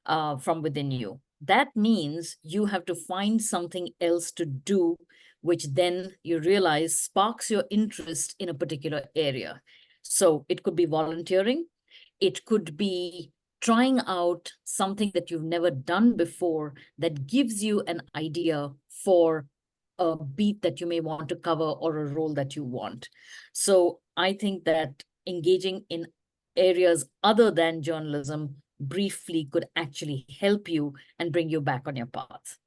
from within you. That means you have to find something else to do, which then you realize sparks your interest in a particular area. So it could be volunteering. It could be trying out something that you've never done before that gives you an idea for a beat that you may want to cover or a role that you want. So I think that engaging in areas other than journalism briefly could actually help you and bring you back on your path.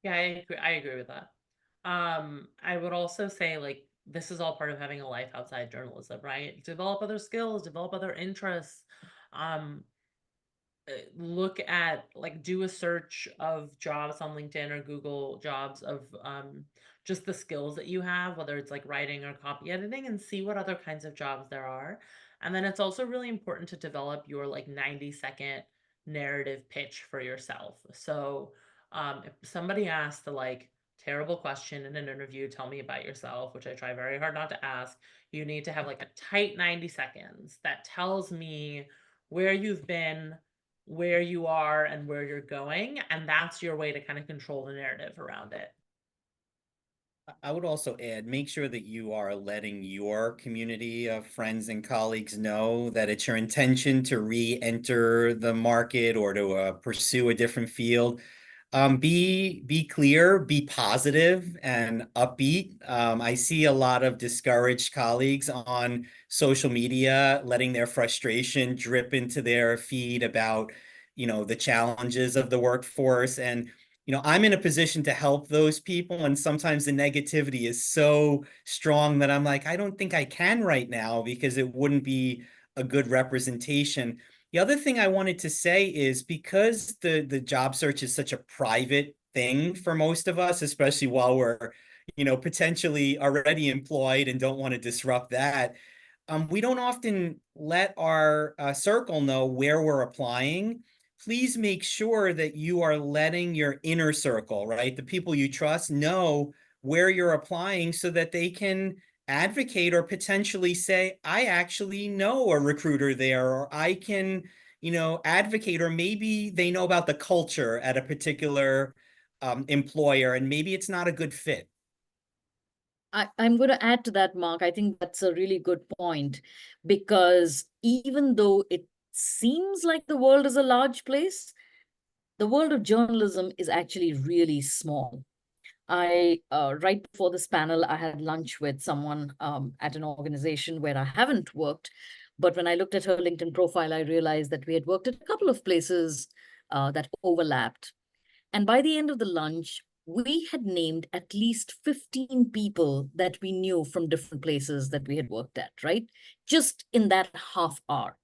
Yeah, I agree with that. I would also say, like, this is all part of having a life outside journalism, right? Develop other skills, develop other interests. Look at, like, do a search of jobs on LinkedIn or Google jobs of just the skills that you have, whether it's like writing or copy editing, and see what other kinds of jobs there are. And then it's also really important to develop your like 90-second narrative pitch for yourself. So if somebody asks the like terrible question in an interview, tell me about yourself, which I try very hard not to ask, you need to have like a tight 90 seconds that tells me where you've been, where you are, and where you're going. And that's your way to kind of control the narrative around it. I would also add, make sure that you are letting your community of friends and colleagues know that it's your intention to re-enter the market or to pursue a different field. Be clear, be positive and upbeat. I see a lot of discouraged colleagues on social media letting their frustration drip into their feed about, the challenges of the workforce. And I'm in a position to help those people. And sometimes the negativity is so strong that I'm like, I don't think I can right now because it wouldn't be a good representation. The other thing I wanted to say is because the job search is such a private thing for most of us, especially while we're, potentially already employed and don't want to disrupt that. we don't often let our circle know where we're applying. Please make sure that you are letting your inner circle, right, the people you trust, know where you're applying so that they can advocate or potentially say, I actually know a recruiter there, or I can, advocate, or maybe they know about the culture at a particular employer, and maybe it's not a good fit. I'm going to add to that, Mark. I think that's a really good point, because even though it seems like the world is a large place, the world of journalism is actually really small. Right before this panel, I had lunch with someone at an organization where I haven't worked. But when I looked at her LinkedIn profile, I realized that we had worked at a couple of places that overlapped. And by the end of the lunch, we had named at least 15 people that we knew from different places that we had worked at, right? Just in that half hour.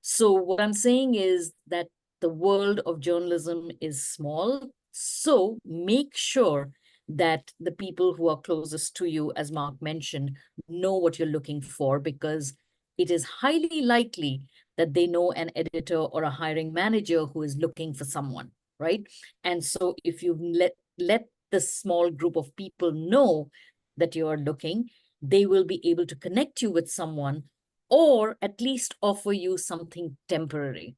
So what I'm saying is that the world of journalism is small. So make sure that the people who are closest to you, as Mark mentioned, know what you're looking for, because it is highly likely that they know an editor or a hiring manager who is looking for someone, right? And so if you let the small group of people know that you are looking, they will be able to connect you with someone, or at least offer you something temporary.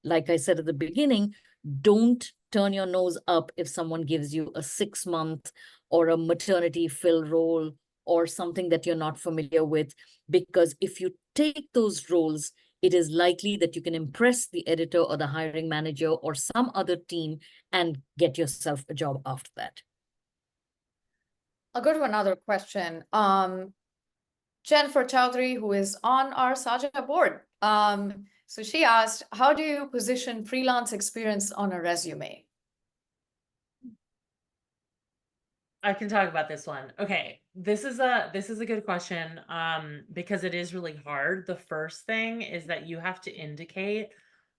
Like I said at the beginning, don't turn your nose up if someone gives you a 6-month or a maternity fill role or something that you're not familiar with, because if you take those roles, it is likely that you can impress the editor or the hiring manager or some other team and get yourself a job after that. I'll go to another question. Jennifer Chowdhury, who is on our SAJA board. So she asked, how do you position freelance experience on a resume? I can talk about this one. Okay, this is a good question because it is really hard. The first thing is that you have to indicate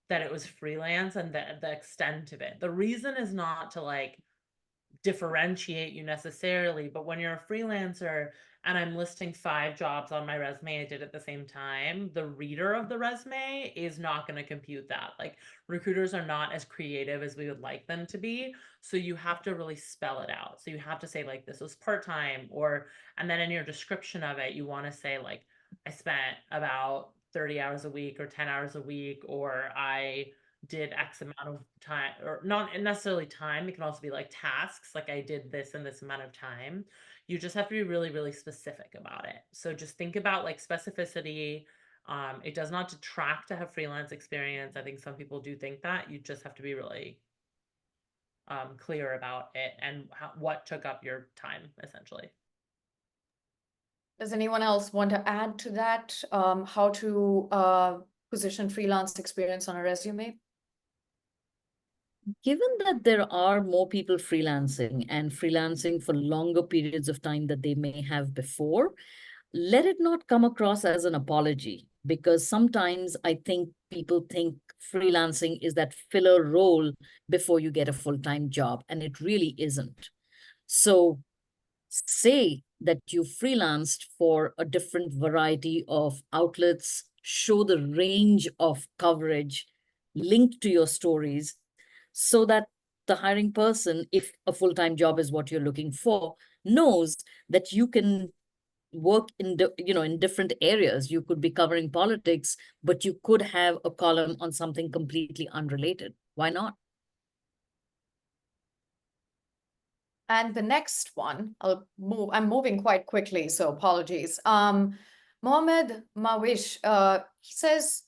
that it was freelance and the extent of it. The reason is not to like differentiate you necessarily, but when you're a freelancer and I'm listing 5 jobs on my resume I did at the same time, the reader of the resume is not going to compute that. Like, recruiters are not as creative as we would like them to be, so you have to really spell it out. So you have to say like, this was part-time, or, and then in your description of it you want to say like, I spent about 30 hours a week or 10 hours a week, or I did X amount of time, or not necessarily time. It can also be like tasks, like I did this in this amount of time. You just have to be really, really specific about it. So just think about like specificity. It does not detract to have freelance experience. I think some people do think that. You just have to be really clear about it and what took up your time, essentially. Does anyone else want to add to that? How to position freelance experience on a resume? Given that there are more people freelancing and freelancing for longer periods of time that they may have before, let it not come across as an apology, because sometimes I think people think freelancing is that filler role before you get a full-time job, and it really isn't. So say that you freelanced for a different variety of outlets, show the range of coverage linked to your stories, so that the hiring person, if a full-time job is what you're looking for, knows that you can work in in different areas. You could be covering politics, but you could have a column on something completely unrelated. Why not? And the next one, I'm moving quite quickly, so apologies. Mohammed Mawish, he says,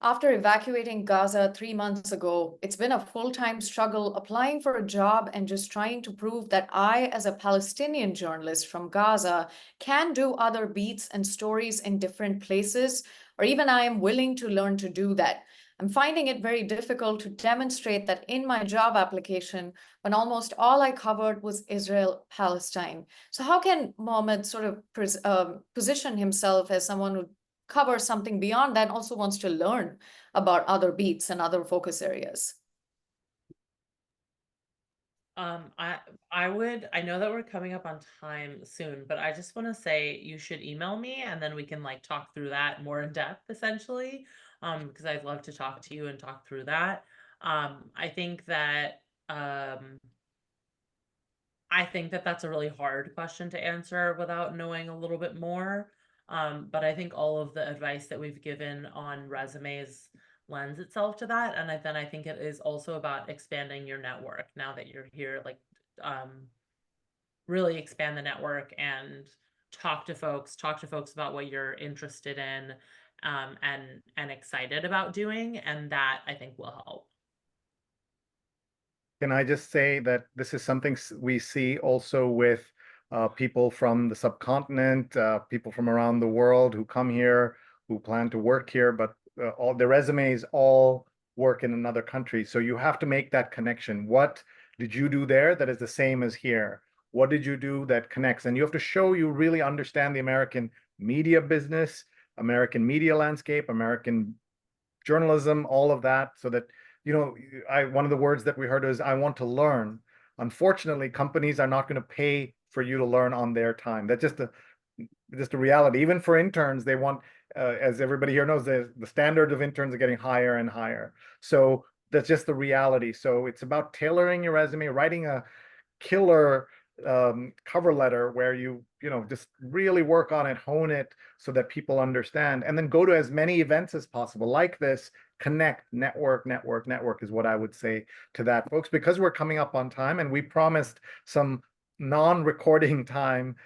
after evacuating Gaza 3 months ago, it's been a full-time struggle applying for a job and just trying to prove that I, as a Palestinian journalist from Gaza, can do other beats and stories in different places, or even I am willing to learn to do that. I'm finding it very difficult to demonstrate that in my job application, when almost all I covered was Israel-Palestine. So how can Mohammed sort of position himself as someone who covers something beyond that and also wants to learn about other beats and other focus areas? I know that we're coming up on time soon, but I just want to say you should email me and then we can like talk through that more in depth essentially. Because I'd love to talk to you and talk through that. I think that that's a really hard question to answer without knowing a little bit more. But I think all of the advice that we've given on resumes lends itself to that. And then I think it is also about expanding your network now that you're here, like really expand the network and talk to folks about what you're interested in and excited about doing. And that I think will help. Can I just say that this is something we see also with people from the subcontinent, people from around the world who come here, who plan to work here, but all the resumes all work in another country. So you have to make that connection. What did you do there that is the same as here? What did you do that connects? And you have to show you really understand the American media business, American media landscape, American journalism, all of that, so that one of the words that we heard is, I want to learn. Unfortunately, companies are not going to pay for you to learn on their time. That's just a reality. Even for interns, they want, as everybody here knows, the standard of interns are getting higher and higher. So that's just the reality. So it's about tailoring your resume, writing a killer cover letter where you just really work on it, hone it so that people understand, and then go to as many events as possible like this. Connect, network is what I would say to that, folks, because we're coming up on time and we promised some non-recording time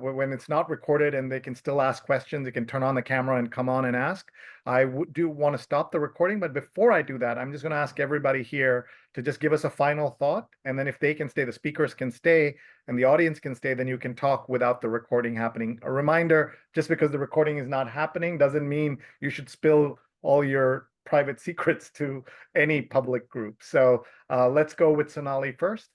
when it's not recorded and they can still ask questions. They can turn on the camera and come on and ask. I do want to stop the recording, but before I do that, I'm just going to ask everybody here to just give us a final thought, and then if they can stay, the speakers can stay and the audience can stay, then you can talk without the recording happening. A reminder, just because the recording is not happening doesn't mean you should spill all your private secrets to any public group. So let's go with Sonali first.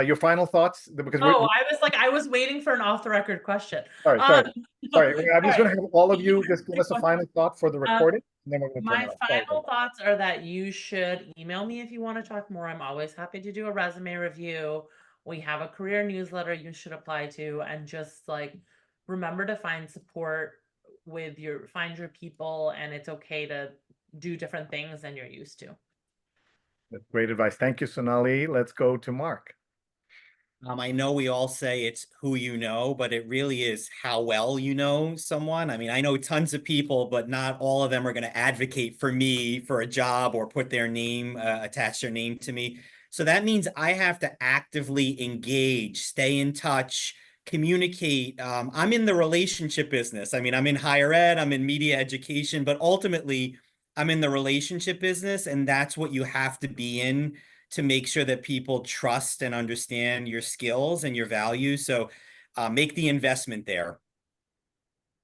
Your final thoughts, because I was waiting for an off-the-record question. Sorry. I'm just going to have all of you just give us a final thought for the recording, and then we're going to turn it off. My final thoughts are that you should email me if you want to talk more. I'm always happy to do a resume review. We have a career newsletter you should apply to, and just like remember to find support find your people, and it's okay to do different things than you're used to. That's great advice. Thank you, Sonali. Let's go to Marc. I know we all say it's who you know, but it really is how well you know someone. I mean, I know tons of people, but not all of them are going to advocate for me for a job or put their name, attach their name to me. So that means I have to actively engage, stay in touch, communicate. I'm in the relationship business. I mean, I'm in higher ed, I'm in media education, but ultimately I'm in the relationship business, and that's what you have to be in to make sure that people trust and understand your skills and your values. So make the investment there.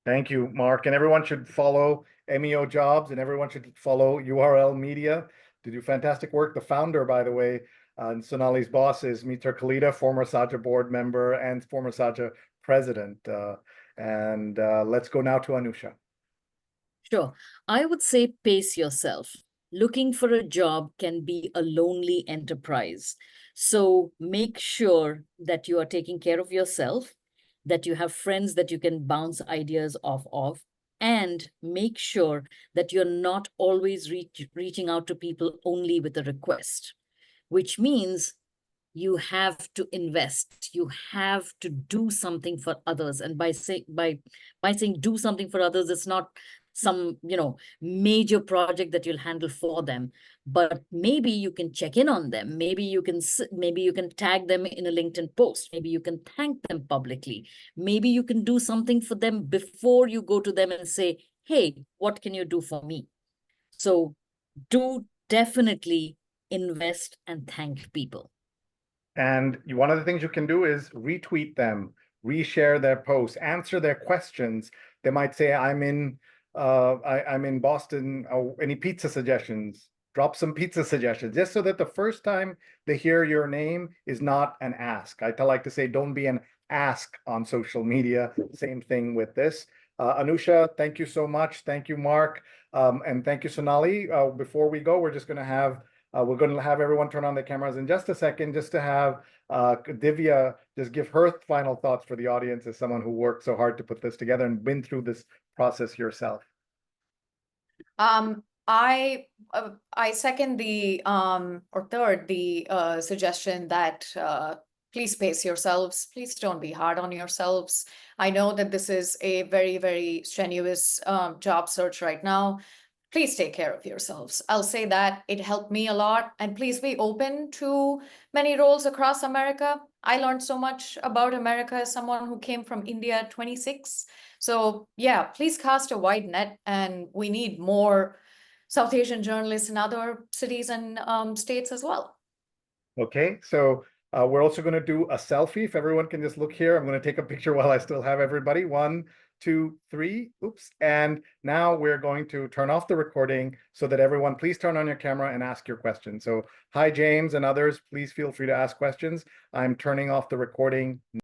Thank you, Marc. And everyone should follow MEO Jobs, and everyone should follow URL Media to do fantastic work. The founder, by the way, and Sonali's boss is Mitra Kalita, former SAJA board member and former SAJA president. Let's go now to Anusha. Sure. I would say pace yourself. Looking for a job can be a lonely enterprise. So make sure that you are taking care of yourself, that you have friends that you can bounce ideas off of, and make sure that you're not always reaching out to people only with a request, which means you have to invest, you have to do something for others. And by saying do something for others, it's not some major project that you'll handle for them, but maybe you can check in on them, maybe you can tag them in a LinkedIn post, maybe you can thank them publicly, maybe you can do something for them before you go to them and say, hey, what can you do for me? So do definitely invest and thank people. And one of the things you can do is retweet them, reshare their posts, answer their questions. They might say, I'm in Boston. Any pizza suggestions? Drop some pizza suggestions, just so that the first time they hear your name is not an ask. I like to say, don't be an ask on social media. Same thing with this. Anusha, thank you so much. Thank you, Marc. And thank you, Sonali. Before we go, we're just going to have We're going to have everyone turn on their cameras in just a second, just to have Divya just give her final thoughts for the audience as someone who worked so hard to put this together and been through this process yourself. I second the or third the suggestion that please pace yourselves. Please don't be hard on yourselves. I know that this is a very, very strenuous job search right now. Please take care of yourselves. I'll say that it helped me a lot, and please be open to many roles across America. I learned so much about America as someone who came from India at 26. So yeah, please cast a wide net, and we need more South Asian journalists in other cities and states as well. Okay, so we're also going to do a selfie. If everyone can just look here, I'm going to take a picture while I still have everybody. 1, 2, 3. Oops. And now we're going to turn off the recording so that everyone, please turn on your camera and ask your questions. So hi, James and others, please feel free to ask questions. I'm turning off the recording